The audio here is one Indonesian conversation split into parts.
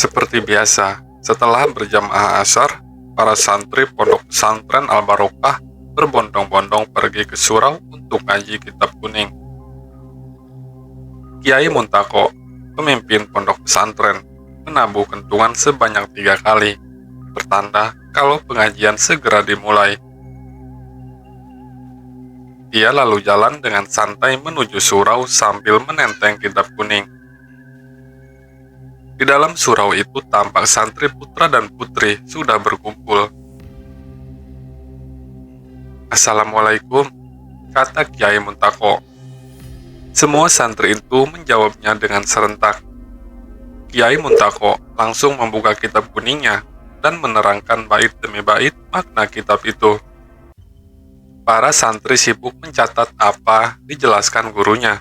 Seperti biasa, setelah berjamaah asar, para santri Pondok Pesantren Al Barokah berbondong-bondong pergi ke surau untuk ngaji kitab kuning. Kiai Muntako, pemimpin pondok pesantren, menabuh kentungan sebanyak 3 kali, bertanda kalau pengajian segera dimulai. Dia lalu jalan dengan santai menuju surau sambil menenteng kitab kuning. Di dalam surau itu tampak santri putra dan putri sudah berkumpul. "Assalamualaikum," kata Kiai Muntako. Semua santri itu menjawabnya dengan serentak. Kiai Muntako langsung membuka kitab kuningnya dan menerangkan bait demi bait makna kitab itu. Para santri sibuk mencatat apa dijelaskan gurunya.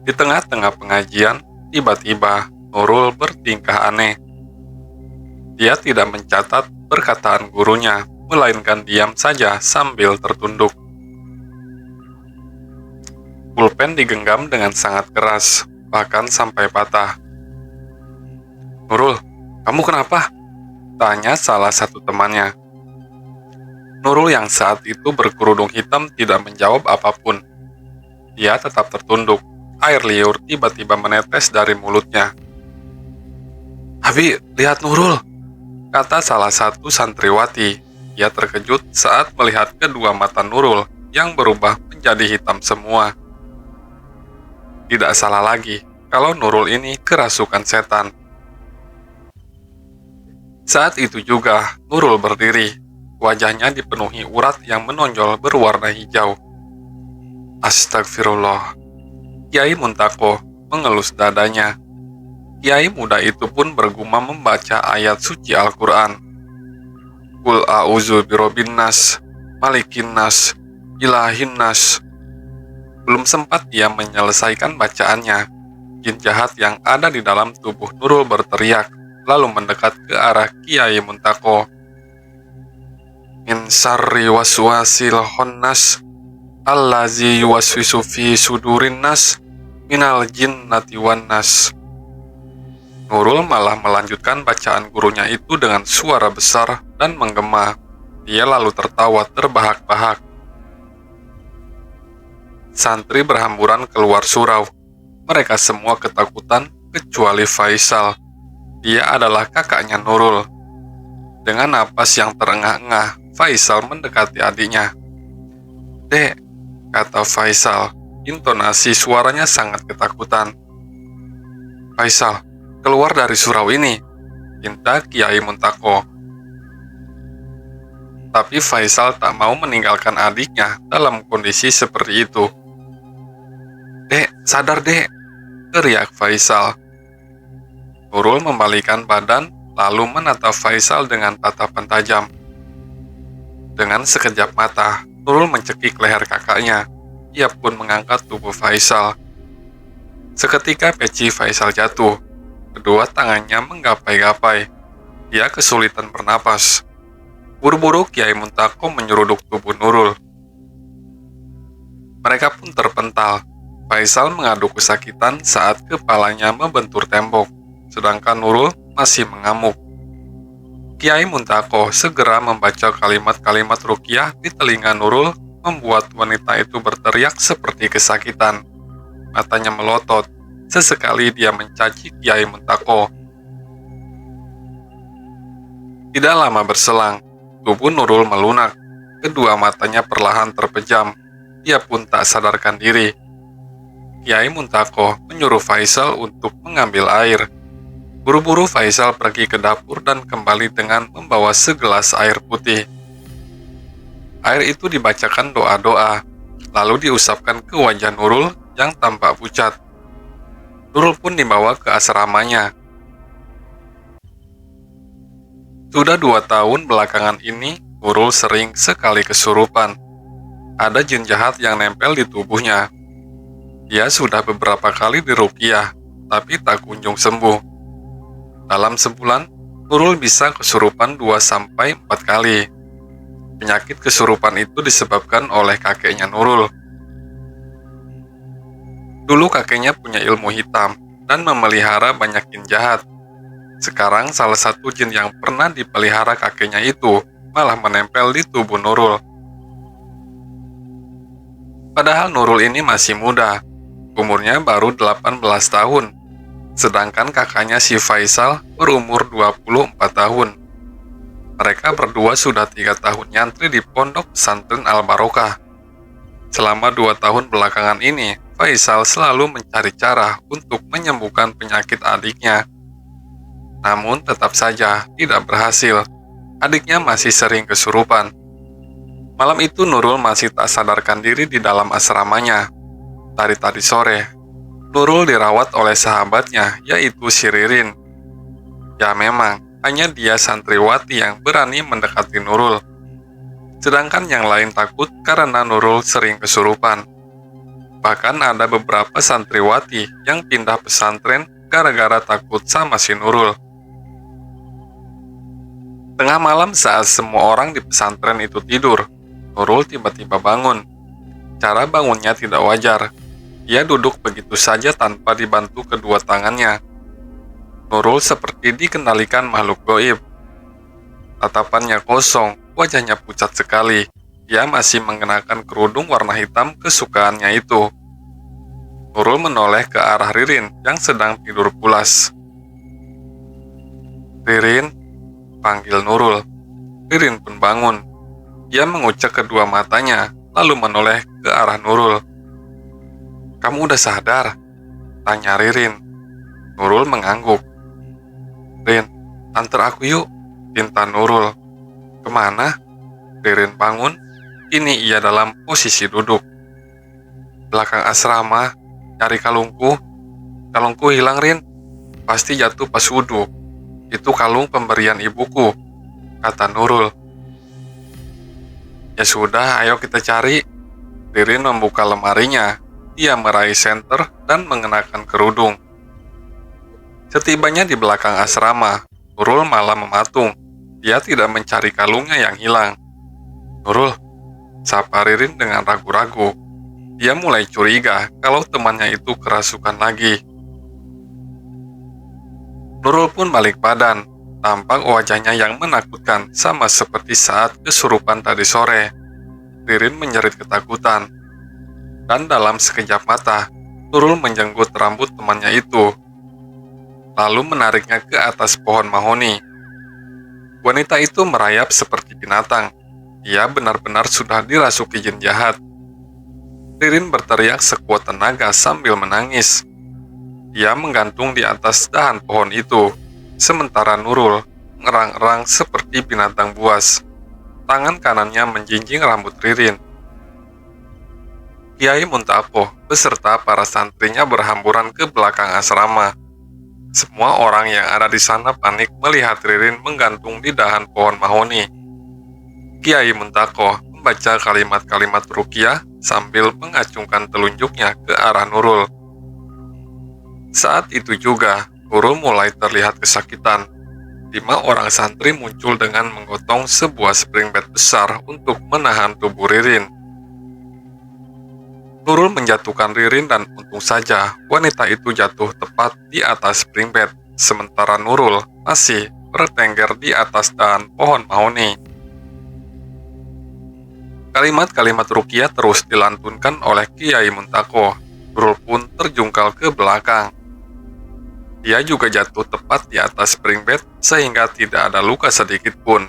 Di tengah-tengah pengajian, tiba-tiba Nurul bertingkah aneh. Dia tidak mencatat perkataan gurunya, melainkan diam saja sambil tertunduk. Pulpen digenggam dengan sangat keras, bahkan sampai patah. "Nurul, kamu kenapa?" tanya salah satu temannya. Nurul yang saat itu berkerudung hitam tidak menjawab apapun. Dia tetap tertunduk. Air liur tiba-tiba menetes dari mulutnya. "Abi, lihat Nurul," kata salah satu santriwati. Ia terkejut saat melihat kedua mata Nurul yang berubah menjadi hitam semua. Tidak salah lagi kalau Nurul ini kerasukan setan. Saat itu juga Nurul berdiri. Wajahnya dipenuhi urat yang menonjol berwarna hijau. "Astagfirullah." Kiai Muntako mengelus dadanya. Kiai muda itu pun bergumam membaca ayat suci Al-Quran. "Qul a'udzu birobbin nas, malikin nas, ilahin nas." Belum sempat dia menyelesaikan bacaannya, jin jahat yang ada di dalam tubuh Nurul berteriak, lalu mendekat ke arah Kiai Muntako. "Min syarri waswasil khannas, allazi yuwaswisu fi sudurin nas, minal jinnati wan nas." Nurul malah melanjutkan bacaan gurunya itu dengan suara besar dan menggema. Dia lalu tertawa terbahak-bahak. Santri berhamburan keluar surau. Mereka semua ketakutan kecuali Faisal. Dia adalah kakaknya Nurul. Dengan napas yang terengah-engah, Faisal mendekati adiknya. "Dek," kata Faisal. Intonasi suaranya sangat ketakutan. "Faisal, keluar dari surau ini," pinta Kiai Muntako. Tapi Faisal tak mau meninggalkan adiknya dalam kondisi seperti itu. "Dek, sadar dek," teriak Faisal. Nurul membalikan badan lalu menatap Faisal dengan tatapan tajam. Dengan sekejap mata, Nurul mencekik leher kakaknya. Ia pun mengangkat tubuh Faisal. Seketika peci Faisal jatuh. Kedua tangannya menggapai-gapai. Dia kesulitan bernapas. Buru-buru Kiai Muntako menyeruduk tubuh Nurul. Mereka pun terpental. Faisal mengadu kesakitan saat kepalanya membentur tembok, sedangkan Nurul masih mengamuk. Kiai Muntako segera membaca kalimat-kalimat ruqyah di telinga Nurul, membuat wanita itu berteriak seperti kesakitan. Matanya melotot. Sesekali dia mencaci Kiai Muntako. Tidak lama berselang, tubuh Nurul melunak. Kedua matanya perlahan terpejam. Dia pun tak sadarkan diri. Kiai Muntako menyuruh Faisal untuk mengambil air. Buru-buru Faisal pergi ke dapur dan kembali dengan membawa segelas air putih. Air itu dibacakan doa-doa, lalu diusapkan ke wajah Nurul yang tampak pucat. Nurul pun dibawa ke asramanya. Sudah 2 tahun belakangan ini, Nurul sering sekali kesurupan. Ada jin jahat yang nempel di tubuhnya. Dia sudah beberapa kali diruqyah, tapi tak kunjung sembuh. Dalam sebulan, Nurul bisa kesurupan 2-4 kali. Penyakit kesurupan itu disebabkan oleh kakeknya Nurul. Dulu kakeknya punya ilmu hitam dan memelihara banyak jin jahat. Sekarang salah satu jin yang pernah dipelihara kakeknya itu malah menempel di tubuh Nurul. Padahal Nurul ini masih muda, umurnya baru 18 tahun, sedangkan kakaknya si Faisal berumur 24 tahun. Mereka berdua sudah 3 tahun nyantri di pondok pesantren Al-Barokah. Selama 2 tahun belakangan ini, Faisal selalu mencari cara untuk menyembuhkan penyakit adiknya. Namun tetap saja tidak berhasil. Adiknya masih sering kesurupan. Malam itu Nurul masih tak sadarkan diri di dalam asramanya. Dari tadi sore, Nurul dirawat oleh sahabatnya, yaitu si Ririn. Ya memang, hanya dia santriwati yang berani mendekati Nurul. Sedangkan yang lain takut karena Nurul sering kesurupan. Bahkan ada beberapa santriwati yang pindah pesantren gara-gara takut sama si Nurul. Tengah malam saat semua orang di pesantren itu tidur, Nurul tiba-tiba bangun. Cara bangunnya tidak wajar. Ia duduk begitu saja tanpa dibantu kedua tangannya. Nurul seperti dikendalikan makhluk gaib. Tatapannya kosong, wajahnya pucat sekali. Dia masih mengenakan kerudung warna hitam kesukaannya itu. Nurul menoleh ke arah Ririn yang sedang tidur pulas. "Ririn," panggil Nurul. Ririn pun bangun. Dia mengucek kedua matanya, lalu menoleh ke arah Nurul. "Kamu udah sadar?" tanya Ririn. Nurul mengangguk. "Rin, antar aku yuk," pinta Nurul. "Kemana?" Ririn bangun. Kini ia dalam posisi duduk. "Belakang asrama, cari kalungku. Kalungku hilang, Rin. Pasti jatuh pas wudhu. Itu kalung pemberian ibuku," kata Nurul. "Ya sudah, ayo kita cari." Ririn membuka lemarinya. Dia meraih senter dan mengenakan kerudung. Setibanya di belakang asrama, Nurul malah mematung. Dia tidak mencari kalungnya yang hilang. "Nurul," sapa Ririn dengan ragu-ragu. Dia mulai curiga kalau temannya itu kerasukan lagi. Nurul pun balik badan. Tampak wajahnya yang menakutkan sama seperti saat kesurupan tadi sore. Ririn menjerit ketakutan. Dan dalam sekejap mata, Nurul menjenggut rambut temannya itu, lalu menariknya ke atas pohon mahoni. Wanita itu merayap seperti binatang. Ia benar-benar sudah dirasuki jin jahat. Ririn berteriak sekuat tenaga sambil menangis. Ia menggantung di atas dahan pohon itu, sementara Nurul ngerang-erang seperti binatang buas. Tangan kanannya menjinjing rambut Ririn. Kiai Muntaqoh beserta para santrinya berhamburan ke belakang asrama. Semua orang yang ada di sana panik melihat Ririn menggantung di dahan pohon mahoni. Kiai Muntaqoh membaca kalimat-kalimat ruqyah sambil mengacungkan telunjuknya ke arah Nurul. Saat itu juga, Nurul mulai terlihat kesakitan. 5 orang santri muncul dengan menggotong sebuah spring bed besar untuk menahan tubuh Ririn. Nurul menjatuhkan Ririn dan untung saja wanita itu jatuh tepat di atas spring bed, sementara Nurul masih bertengger di atas dahan pohon mahoni. Kalimat-kalimat ruqyah terus dilantunkan oleh Kiai Muntaqoh. Nurul pun terjungkal ke belakang. Dia juga jatuh tepat di atas spring bed sehingga tidak ada luka sedikit pun.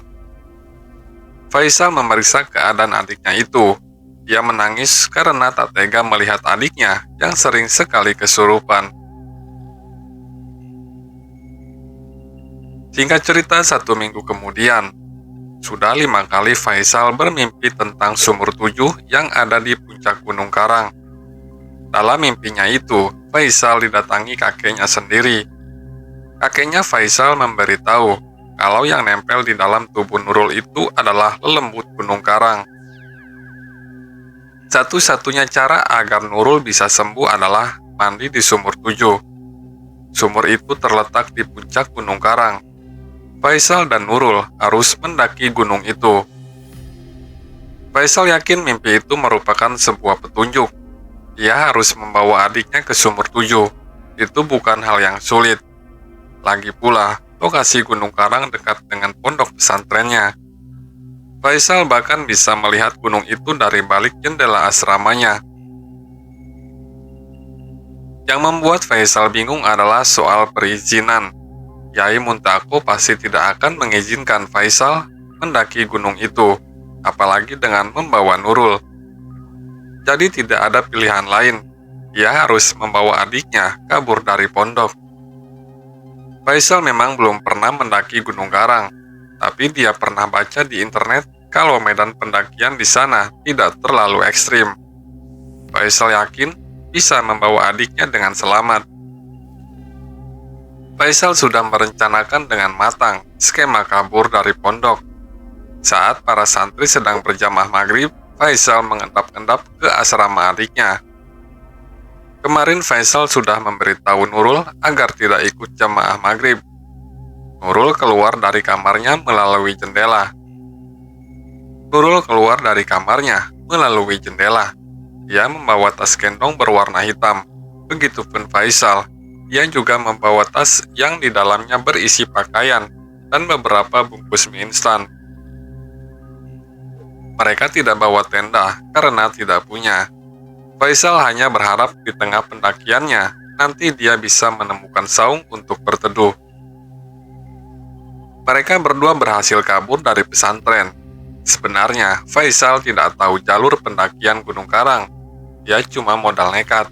Faisal memeriksa keadaan adiknya itu. Dia menangis karena tak tega melihat adiknya yang sering sekali kesurupan. Singkat cerita, 1 minggu kemudian, sudah 5 kali Faisal bermimpi tentang sumur 7 yang ada di puncak Gunung Karang. Dalam mimpinya itu, Faisal didatangi kakeknya sendiri. Kakeknya Faisal memberitahu kalau yang nempel di dalam tubuh Nurul itu adalah lelembut Gunung Karang. Satu-satunya cara agar Nurul bisa sembuh adalah mandi di sumur 7. Sumur itu terletak di puncak Gunung Karang. Faisal dan Nurul harus mendaki gunung itu. Faisal yakin mimpi itu merupakan sebuah petunjuk. Dia harus membawa adiknya ke sumur 7. Itu bukan hal yang sulit. Lagi pula, lokasi Gunung Karang dekat dengan pondok pesantrennya. Faisal bahkan bisa melihat gunung itu dari balik jendela asramanya. Yang membuat Faisal bingung adalah soal perizinan. Yai Muntako pasti tidak akan mengizinkan Faisal mendaki gunung itu, apalagi dengan membawa Nurul. Jadi tidak ada pilihan lain, dia harus membawa adiknya kabur dari pondok. Faisal memang belum pernah mendaki Gunung Karang, tapi dia pernah baca di internet kalau medan pendakian di sana tidak terlalu ekstrim. Faisal yakin bisa membawa adiknya dengan selamat. Faisal sudah merencanakan dengan matang skema kabur dari pondok. Saat para santri sedang berjamaah maghrib, Faisal mengendap-endap ke asrama adiknya. Kemarin Faisal sudah memberitahu Nurul agar tidak ikut jamaah maghrib. Nurul keluar dari kamarnya melalui jendela. Dia membawa tas gendong berwarna hitam. Begitupun Faisal, dia juga membawa tas yang di dalamnya berisi pakaian dan beberapa bungkus mie instan. Mereka tidak bawa tenda karena tidak punya. Faisal hanya berharap di tengah pendakiannya nanti dia bisa menemukan saung untuk berteduh. Mereka berdua berhasil kabur dari pesantren. Sebenarnya, Faisal tidak tahu jalur pendakian Gunung Karang. Dia cuma modal nekat.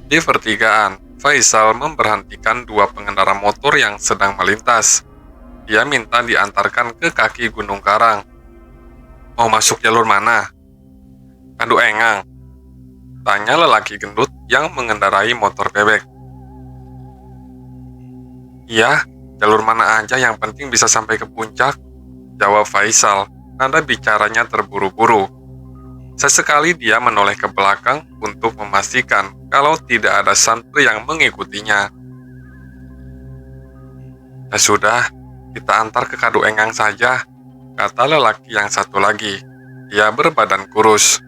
Di pertigaan, Faisal memberhentikan dua pengendara motor yang sedang melintas. Dia minta diantarkan ke kaki Gunung Karang. Mau masuk jalur mana? Kadu Engang, tanya lelaki gendut yang mengendarai motor bebek. Iya, jalur mana aja yang penting bisa sampai ke puncak, jawab Faisal. Nada bicaranya terburu-buru. Sesekali dia menoleh ke belakang untuk memastikan kalau tidak ada santri yang mengikutinya. Ya sudah, kita antar ke Kadu Engang saja, kata lelaki yang satu lagi. Dia berbadan kurus.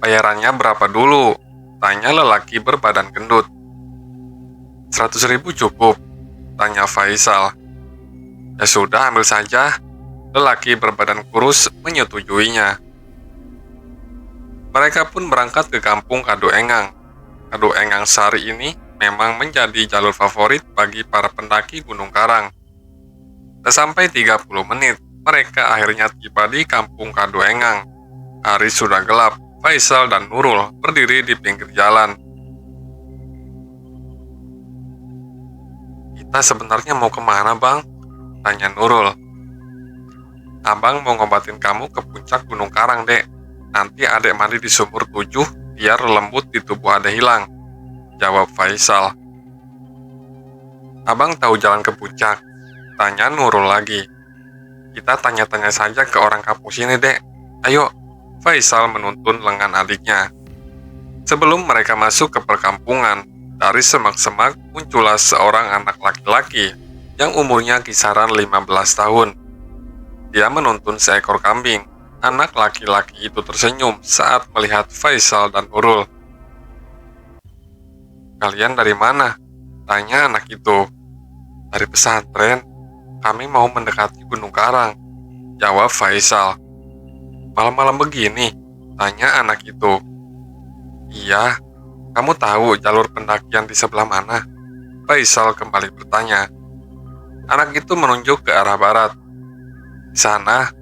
Bayarannya berapa dulu? Tanya lelaki berbadan gendut. 100.000 cukup, tanya Faisal. Ya sudah, ambil saja. Lelaki berbadan kurus menyetujuinya. Mereka pun berangkat ke kampung Kadu Engang. Kadu Engang Sari ini memang menjadi jalur favorit bagi para pendaki Gunung Karang. Tak sampai 30 menit, mereka akhirnya tiba di kampung Kadu Engang. Hari sudah gelap. Faisal dan Nurul berdiri di pinggir jalan. Kita sebenarnya mau kemana, Bang? Tanya Nurul. Abang mau ngobatin kamu ke puncak Gunung Karang, Dek. Nanti adek mandi di sumur 7 biar lembut di tubuh adek hilang, jawab Faisal. Abang tahu jalan ke puncak? Tanya Nurul lagi. Kita tanya-tanya saja ke orang kampung sini, Dek. Ayo, Faisal menuntun lengan adiknya. Sebelum mereka masuk ke perkampungan, dari semak-semak muncullah seorang anak laki-laki yang umurnya kisaran 15 tahun. Dia menuntun seekor kambing. Anak laki-laki itu tersenyum saat melihat Faisal dan Nurul. Kalian dari mana? Tanya anak itu. Dari pesantren. Kami mau mendekati Gunung Karang, jawab Faisal. Malam-malam begini? Tanya anak itu. Iya, kamu tahu jalur pendakian di sebelah mana? Faisal kembali bertanya. Anak itu menunjuk ke arah barat. Sana,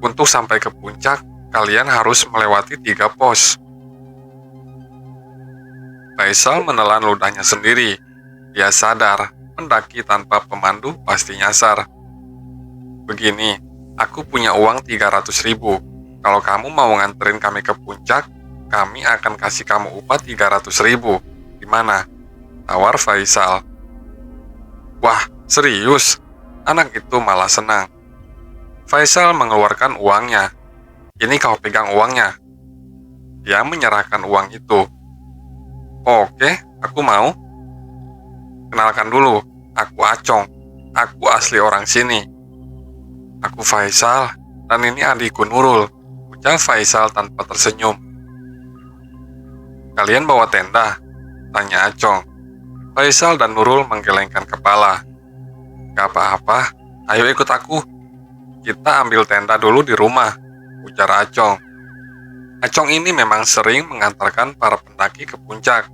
untuk sampai ke puncak, kalian harus melewati 3 pos. Faisal menelan ludahnya sendiri. Dia sadar, mendaki tanpa pemandu pasti nyasar. Begini, aku punya uang 300.000. Kalau kamu mau nganterin kami ke puncak, kami akan kasih kamu upah 300.000. Gimana? Tawar Faisal. Wah, serius? Anak itu malah senang. Faisal mengeluarkan uangnya. Ini kau pegang uangnya. Dia menyerahkan uang itu. Oke, aku mau. Kenalkan dulu, aku Acong. Aku asli orang sini. Aku Faisal, dan ini adikku Nurul, ucap Faisal tanpa tersenyum. Kalian bawa tenda? Tanya Acong. Faisal dan Nurul menggelengkan kepala. Gak apa-apa, ayo ikut aku. Kita ambil tenda dulu di rumah, ujar Acong. Acong ini memang sering mengantarkan para pendaki ke puncak.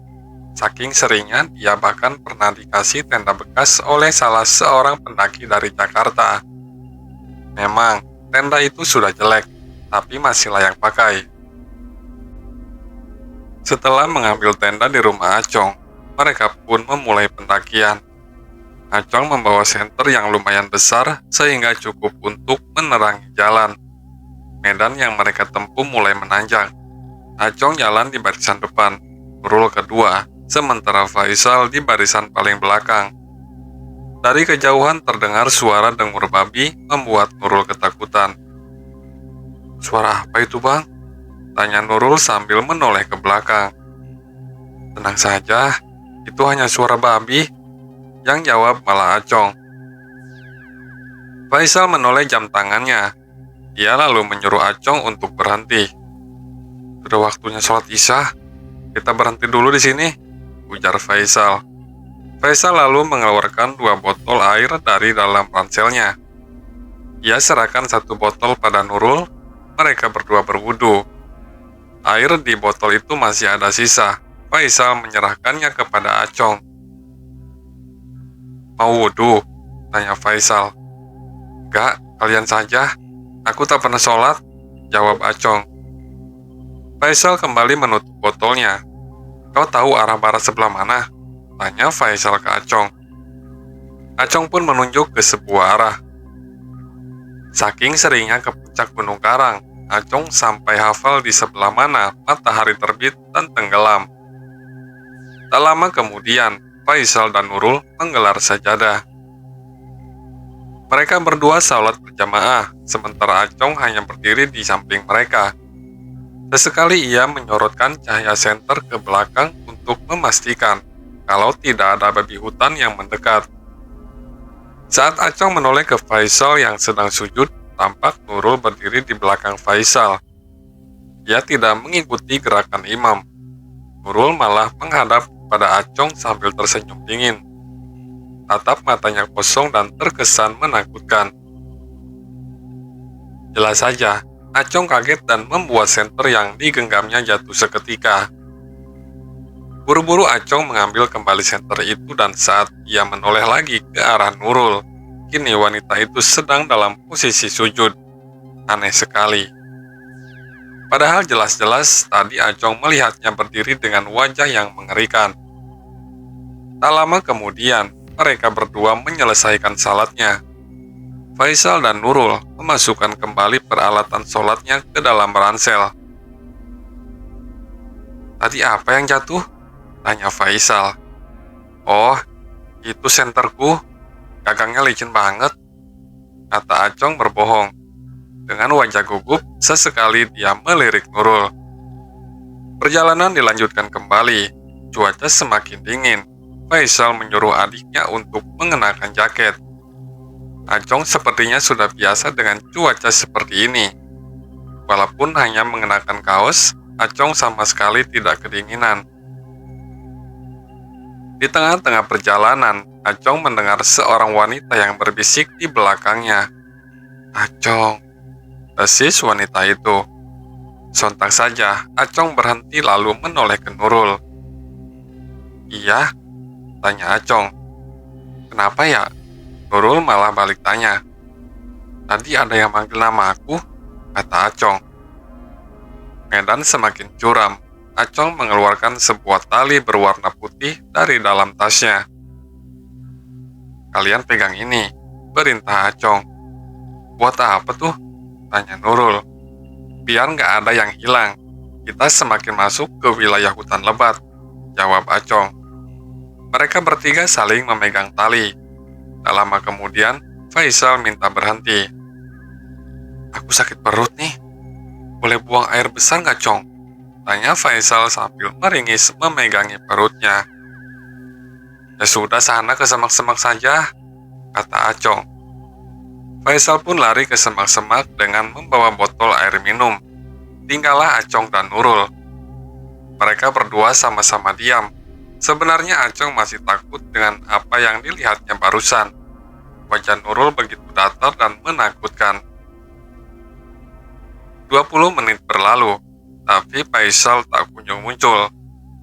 Saking seringnya, dia bahkan pernah dikasih tenda bekas oleh salah seorang pendaki dari Jakarta. Memang, tenda itu sudah jelek, tapi masih layak pakai. Setelah mengambil tenda di rumah Acong, mereka pun memulai pendakian. Acong membawa senter yang lumayan besar sehingga cukup untuk menerangi jalan. Medan yang mereka tempuh mulai menanjak. Acong jalan di barisan depan, Nurul kedua, sementara Faisal di barisan paling belakang. Dari kejauhan terdengar suara dengur babi membuat Nurul ketakutan. "Suara apa itu, Bang?" tanya Nurul sambil menoleh ke belakang. "Tenang saja, itu hanya suara babi," yang jawab malah Acong. Faisal menoleh jam tangannya. Dia lalu menyuruh Acong untuk berhenti. "Sudah waktunya sholat Isya, kita berhenti dulu di sini," ujar Faisal. Faisal lalu mengeluarkan 2 botol air dari dalam ranselnya. Ia serahkan 1 botol pada Nurul. Mereka berdua berwudu. Air di botol itu masih ada sisa. Faisal menyerahkannya kepada Acong. "Mau wudu?" tanya Faisal. "Enggak, kalian saja. Aku tak pernah sholat," jawab Acong. Faisal kembali menutup botolnya. "Kau tahu arah barat sebelah mana?" tanya Faisal ke Acong. Acong pun menunjuk ke sebuah arah. Saking seringnya ke puncak Gunung Karang, Acong sampai hafal di sebelah mana matahari terbit dan tenggelam. Tak lama kemudian, Faisal dan Nurul menggelar sajadah. Mereka berdua salat berjamaah, sementara Acong hanya berdiri di samping mereka. Sesekali ia menyorotkan cahaya senter ke belakang untuk memastikan kalau tidak ada babi hutan yang mendekat. Saat Acong menoleh ke Faisal yang sedang sujud, tampak Nurul berdiri di belakang Faisal. Ia tidak mengikuti gerakan imam. Nurul malah menghadap pada Acong sambil tersenyum dingin. Tatap matanya kosong dan terkesan menakutkan. Jelas saja, Acong kaget dan membuat senter yang digenggamnya jatuh seketika. Buru-buru Acong mengambil kembali senter itu dan saat ia menoleh lagi ke arah Nurul, kini wanita itu sedang dalam posisi sujud. Aneh sekali. Padahal jelas-jelas tadi Acong melihatnya berdiri dengan wajah yang mengerikan. Tak lama kemudian, mereka berdua menyelesaikan salatnya. Faisal dan Nurul memasukkan kembali peralatan sholatnya ke dalam ransel. "Tadi apa yang jatuh?" tanya Faisal. "Oh, itu senterku. Gagangnya licin banget," kata Acong berbohong. Dengan wajah gugup, sesekali dia melirik Nurul. Perjalanan dilanjutkan kembali. Cuaca semakin dingin. Faisal menyuruh adiknya untuk mengenakan jaket. Acong sepertinya sudah biasa dengan cuaca seperti ini. Walaupun hanya mengenakan kaos, Acong sama sekali tidak kedinginan. Di tengah-tengah perjalanan, Acong mendengar seorang wanita yang berbisik di belakangnya. "Acong," desis wanita itu. Sontak saja, Acong berhenti lalu menoleh ke Nurul. "Iya?" tanya Acong. "Kenapa ya?" Nurul malah balik tanya. "Tadi ada yang manggil nama aku," kata Acong. Medan semakin curam. Acong mengeluarkan sebuah tali berwarna putih dari dalam tasnya. "Kalian pegang ini," perintah Acong. "Buat apa tuh?" tanya Nurul. "Biar nggak ada yang hilang. Kita semakin masuk ke wilayah hutan lebat," jawab Acong. Mereka bertiga saling memegang tali. Tak lama kemudian, Faisal minta berhenti. "Aku sakit perut nih. Boleh buang air besar nggak, Cong?" tanya Faisal sambil meringis memegangi perutnya. "Ya sudah, sana ke semak-semak saja," kata Acong. Faisal pun lari ke semak-semak dengan membawa botol air minum. Tinggallah Acong dan Nurul. Mereka berdua sama-sama diam. Sebenarnya Acong masih takut dengan apa yang dilihatnya barusan. Wajah Nurul begitu datar dan menakutkan. 20 menit berlalu, tapi Faisal tak kunjung muncul.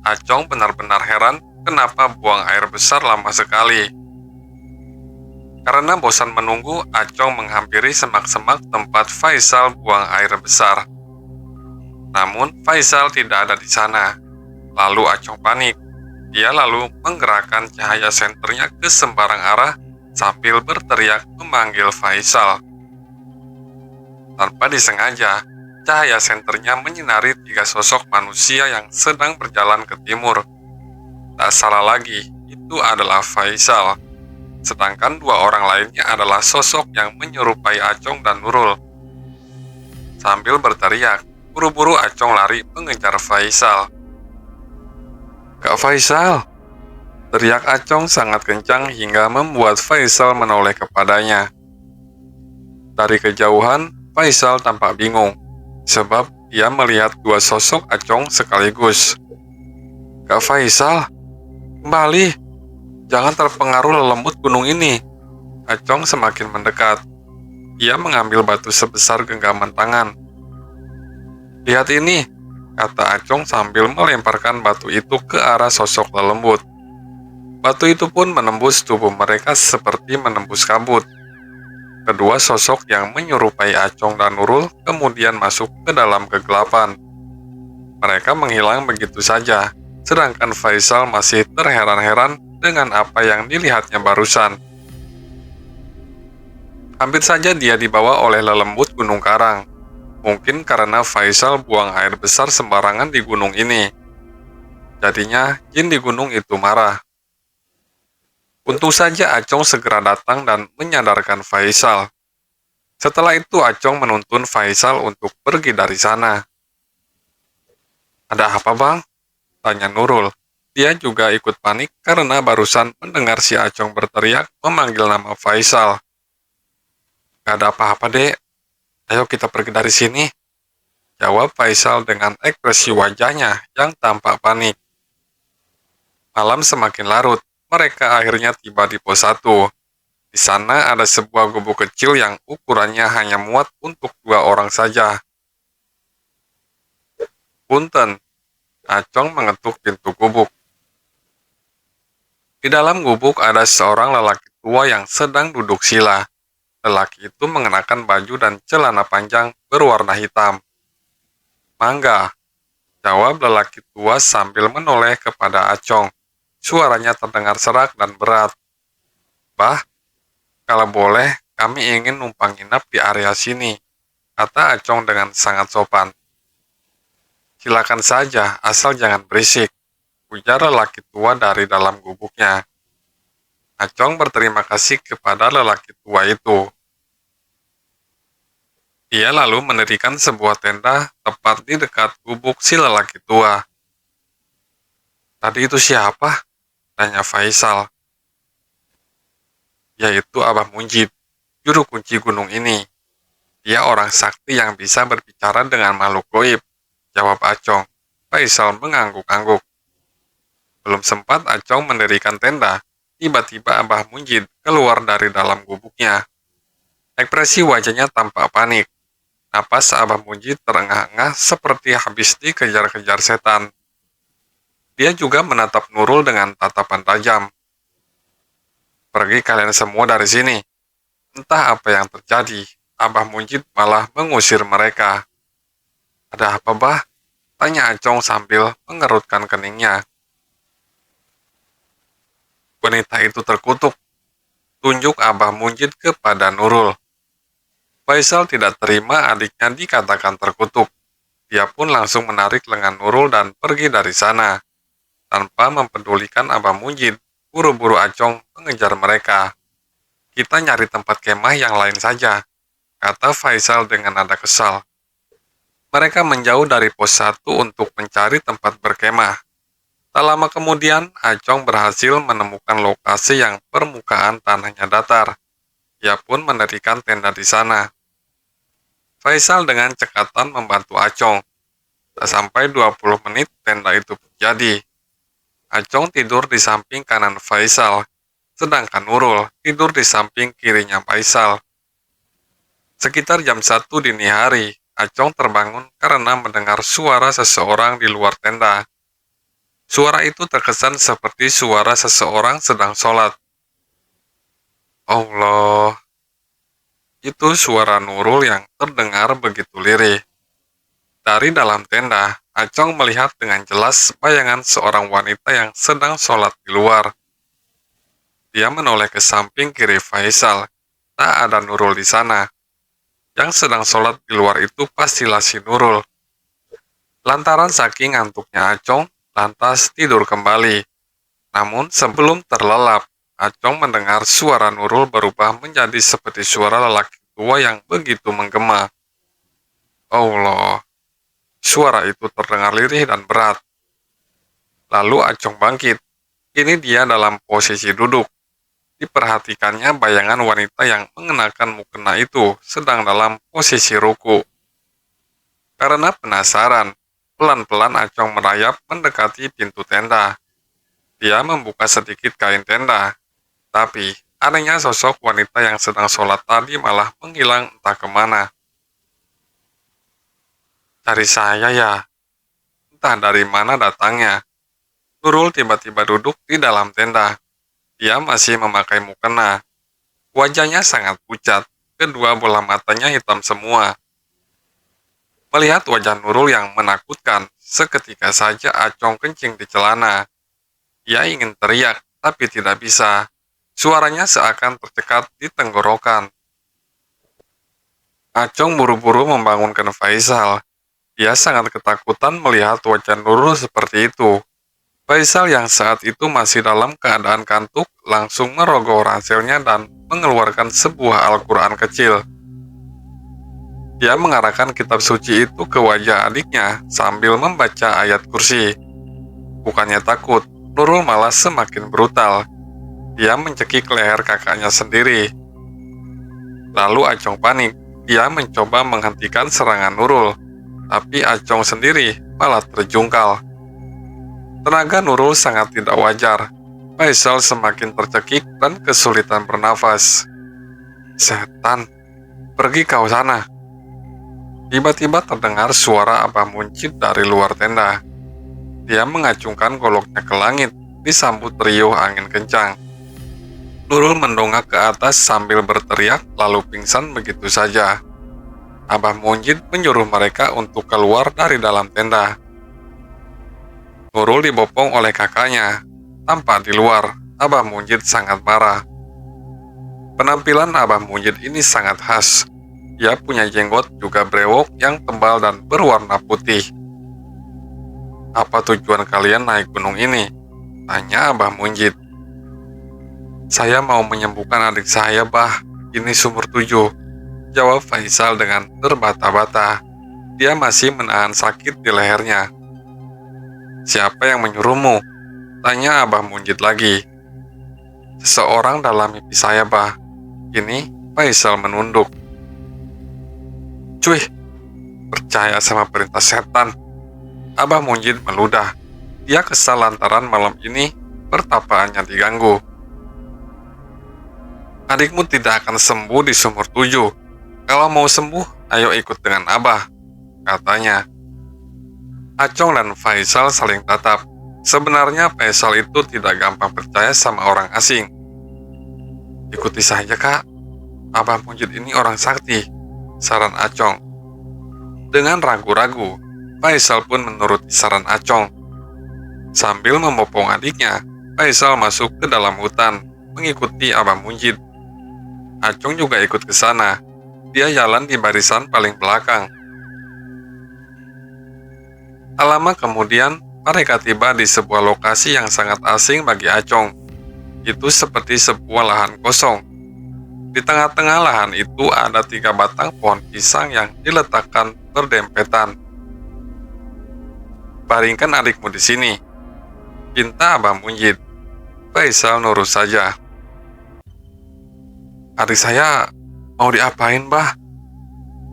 Acong benar-benar heran kenapa buang air besar lama sekali. Karena bosan menunggu, Acong menghampiri semak-semak tempat Faisal buang air besar. Namun Faisal tidak ada di sana. Lalu Acong panik. Dia lalu menggerakkan cahaya senternya ke sembarang arah sambil berteriak memanggil Faisal. Tanpa disengaja, cahaya senternya menyinari 3 sosok manusia yang sedang berjalan ke timur. Tak salah lagi, itu adalah Faisal. Sedangkan 2 orang lainnya adalah sosok yang menyerupai Acong dan Nurul. Sambil berteriak, buru-buru Acong lari mengejar Faisal. "Kak Faisal!" teriak Acong sangat kencang hingga membuat Faisal menoleh kepadanya. Dari kejauhan, Faisal tampak bingung, sebab dia melihat 2 sosok Acong sekaligus. "Kak Faisal, kembali! Jangan terpengaruh lelembut gunung ini." Acong semakin mendekat. Ia mengambil batu sebesar genggaman tangan. "Lihat ini," kata Acong sambil melemparkan batu itu ke arah sosok lelembut. Batu itu pun menembus tubuh mereka seperti menembus kabut. Kedua sosok yang menyerupai Acong dan Nurul kemudian masuk ke dalam kegelapan. Mereka menghilang begitu saja, sedangkan Faisal masih terheran-heran dengan apa yang dilihatnya barusan. Hampir saja dia dibawa oleh lelembut Gunung Karang. Mungkin karena Faisal buang air besar sembarangan di gunung ini. Jadinya jin di gunung itu marah. Untung saja Acong segera datang dan menyadarkan Faisal. Setelah itu Acong menuntun Faisal untuk pergi dari sana. "Ada apa, Bang?" tanya Nurul. Dia juga ikut panik karena barusan mendengar si Acong berteriak memanggil nama Faisal. "Gak ada apa-apa, Dek. Ayo kita pergi dari sini," jawab Faisal dengan ekspresi wajahnya yang tampak panik. Malam semakin larut, mereka akhirnya tiba di pos 1. Di sana ada sebuah gubuk kecil yang ukurannya hanya muat untuk 2 orang saja. "Punten," Acong mengetuk pintu gubuk. Di dalam gubuk ada seorang lelaki tua yang sedang duduk sila. Lelaki itu mengenakan baju dan celana panjang berwarna hitam. "Mangga," jawab lelaki tua sambil menoleh kepada Acong. Suaranya terdengar serak dan berat. "Bah, kalau boleh kami ingin numpang nginap di area sini," kata Acong dengan sangat sopan. "Silakan saja, asal jangan berisik," ujar lelaki tua dari dalam gubuknya. Acong berterima kasih kepada lelaki tua itu. Ia lalu mendirikan sebuah tenda tepat di dekat gubuk si lelaki tua. "Tadi itu siapa?" tanya Faisal. "Yaitu Abah Munjid, juru kunci gunung ini. Dia orang sakti yang bisa berbicara dengan makhluk goib," jawab Acong. Faisal mengangguk-angguk. Belum sempat Acong mendirikan tenda, tiba-tiba Abah Munjid keluar dari dalam gubuknya. Ekspresi wajahnya tampak panik. Napas Abah Munjid terengah-engah seperti habis dikejar-kejar setan. Dia juga menatap Nurul dengan tatapan tajam. "Pergi kalian semua dari sini." Entah apa yang terjadi, Abah Munjid malah mengusir mereka. "Ada apa, Bah?" tanya Acong sambil mengerutkan keningnya. "Wanita itu terkutuk," tunjuk Abah Munjid kepada Nurul. Faisal tidak terima adiknya dikatakan terkutuk. Dia pun langsung menarik lengan Nurul dan pergi dari sana. Tanpa mempedulikan Abah Munjid, buru-buru Acong mengejar mereka. "Kita nyari tempat kemah yang lain saja," kata Faisal dengan nada kesal. Mereka menjauh dari pos 1 untuk mencari tempat berkemah. Tak lama kemudian, Acong berhasil menemukan lokasi yang permukaan tanahnya datar. Ia pun mendirikan tenda di sana. Faisal dengan cekatan membantu Acong. Tak sampai 20 menit tenda itu jadi. Acong tidur di samping kanan Faisal. sedangkan Nurul tidur di samping kirinya Faisal. Sekitar jam 1 dini hari, Acong terbangun karena mendengar suara seseorang di luar tenda. Suara itu terkesan seperti suara seseorang sedang sholat. Allah, itu suara Nurul yang terdengar begitu lirih. Dari dalam tenda, Acong melihat dengan jelas bayangan seorang wanita yang sedang sholat di luar. Dia menoleh ke samping kiri Faisal. Tak ada Nurul di sana. Yang sedang sholat di luar itu pastilah si Nurul. Lantaran saking ngantuknya Acong, lantas tidur kembali. Namun sebelum terlelap, Acong mendengar suara Nurul berubah menjadi seperti suara lelaki tua yang begitu menggema. Allah, suara itu terdengar lirih dan berat. Lalu Acong bangkit. Kini dia dalam posisi duduk. Diperhatikannya bayangan wanita yang mengenakan mukena itu sedang dalam posisi ruku. Karena penasaran, pelan-pelan Acong merayap mendekati pintu tenda. Dia membuka sedikit kain tenda, tapi anehnya sosok wanita yang sedang sholat tadi malah menghilang entah kemana. Cari saya ya, entah dari mana datangnya. Nurul tiba-tiba duduk di dalam tenda. Dia masih memakai mukena. Wajahnya sangat pucat, kedua bola matanya hitam semua. Melihat wajah Nurul yang menakutkan, seketika saja Acong kencing di celana. Dia ingin teriak, tapi tidak bisa. Suaranya seakan tercekat di tenggorokan. Acong buru-buru membangunkan Faisal. Dia sangat ketakutan melihat wajah Nurul seperti itu. Faisal yang saat itu masih dalam keadaan kantuk langsung merogoh ranselnya dan mengeluarkan sebuah Al-Quran kecil. Dia mengarahkan kitab suci itu ke wajah adiknya sambil membaca ayat kursi. Bukannya takut, Nurul malah semakin brutal. Dia mencekik leher kakaknya sendiri. Lalu Acong panik. Dia mencoba menghentikan serangan Nurul, tapi Acong sendiri malah terjungkal. Tenaga Nurul sangat tidak wajar. Faisal semakin tercekik dan kesulitan bernafas. Setan, pergi kau sana. Tiba-tiba terdengar suara Abah Muncit dari luar tenda. Dia mengacungkan goloknya ke langit, disambut riuh angin kencang. Nurul mendongak ke atas sambil berteriak lalu pingsan begitu saja. Abah Muncit menyuruh mereka untuk keluar dari dalam tenda. Nurul dibopong oleh kakaknya. Tampak di luar, Abah Muncit sangat marah. Penampilan Abah Muncit ini sangat khas. Dia punya jenggot juga brewok yang tebal dan berwarna putih. Apa tujuan kalian naik gunung ini? Tanya Abah Muncit. Saya mau menyembuhkan adik saya, Bah. Ini sumur 7. Jawab Faisal dengan terbata-bata. Dia masih menahan sakit di lehernya. Siapa yang menyuruhmu? Tanya Abah Muncit lagi. Seseorang dalam mimpi saya, Bah. Kini Faisal menunduk. Cuy, percaya sama perintah setan. Abah Muncit meludah. Dia kesal lantaran malam ini pertapaannya diganggu. Adikmu tidak akan sembuh di sumur 7. Kalau mau sembuh, ayo ikut dengan Abah, katanya. Acong dan Faisal saling tatap. Sebenarnya Faisal itu tidak gampang percaya sama orang asing. Ikuti saja, Kak. Abah Muncit ini orang sakti, saran Acong. Dengan ragu-ragu, Faisal pun menuruti saran Acong. Sambil membopong adiknya, Faisal masuk ke dalam hutan, mengikuti Abah Muncit. Acong juga ikut ke sana. Dia jalan di barisan paling belakang. Tak lama kemudian, mereka tiba di sebuah lokasi yang sangat asing bagi Acong. Itu seperti sebuah lahan kosong. Di tengah-tengah lahan itu ada 3 batang pohon pisang yang diletakkan berdempetan. Baringkan adikmu di sini, pinta Abah Muncit. Faisal nurut saja. Adik saya mau diapain, Bah?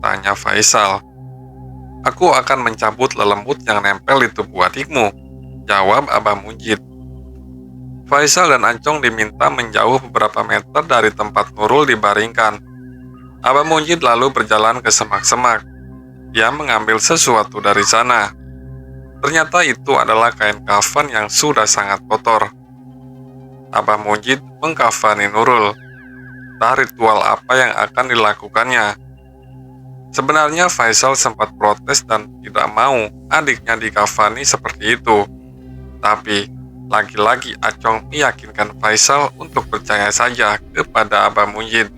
Tanya Faisal. Aku akan mencabut lelembut yang nempel di tubuh adikmu, jawab Abah Muncit. Faisal dan Acong diminta menjauh beberapa meter dari tempat Nurul dibaringkan. Abah Mujid lalu berjalan ke semak-semak. Dia mengambil sesuatu dari sana. Ternyata itu adalah kain kafan yang sudah sangat kotor. Abah Mujid mengkafani Nurul. Entah ritual apa yang akan dilakukannya. Sebenarnya Faisal sempat protes dan tidak mau adiknya dikafani seperti itu. Tapi lagi-lagi Acong meyakinkan Faisal untuk percaya saja kepada Abah Mujid.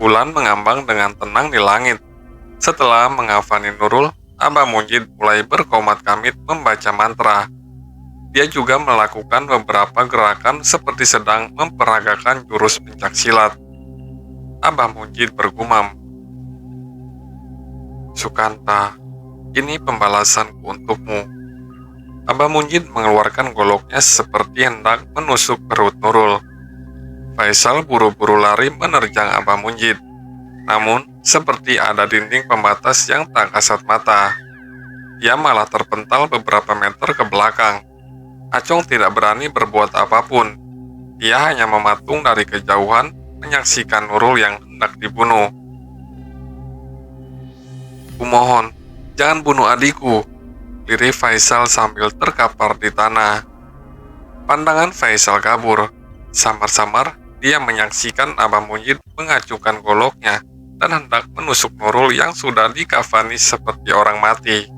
Bulan mengambang dengan tenang di langit. Setelah mengafani Nurul, Abah Mujid mulai berkomat kamit membaca mantra. Dia juga melakukan beberapa gerakan seperti sedang memperagakan jurus pencaksilat. Abah Mujid bergumam, "Sukanta, ini pembalasanku untukmu." Abah Mujid mengeluarkan goloknya seperti hendak menusuk perut Nurul. Faisal buru-buru lari menerjang Abah Mujid. Namun, seperti ada dinding pembatas yang tak kasat mata. Dia malah terpental beberapa meter ke belakang. Acong tidak berani berbuat apapun. Dia hanya mematung dari kejauhan menyaksikan Nurul yang hendak dibunuh. "Kumohon, jangan bunuh adikku," lirih Faisal sambil terkapar di tanah. Pandangan Faisal kabur. Samar-samar dia menyaksikan Abah Mujid mengacukan goloknya dan hendak menusuk Nurul yang sudah dikafani seperti orang mati.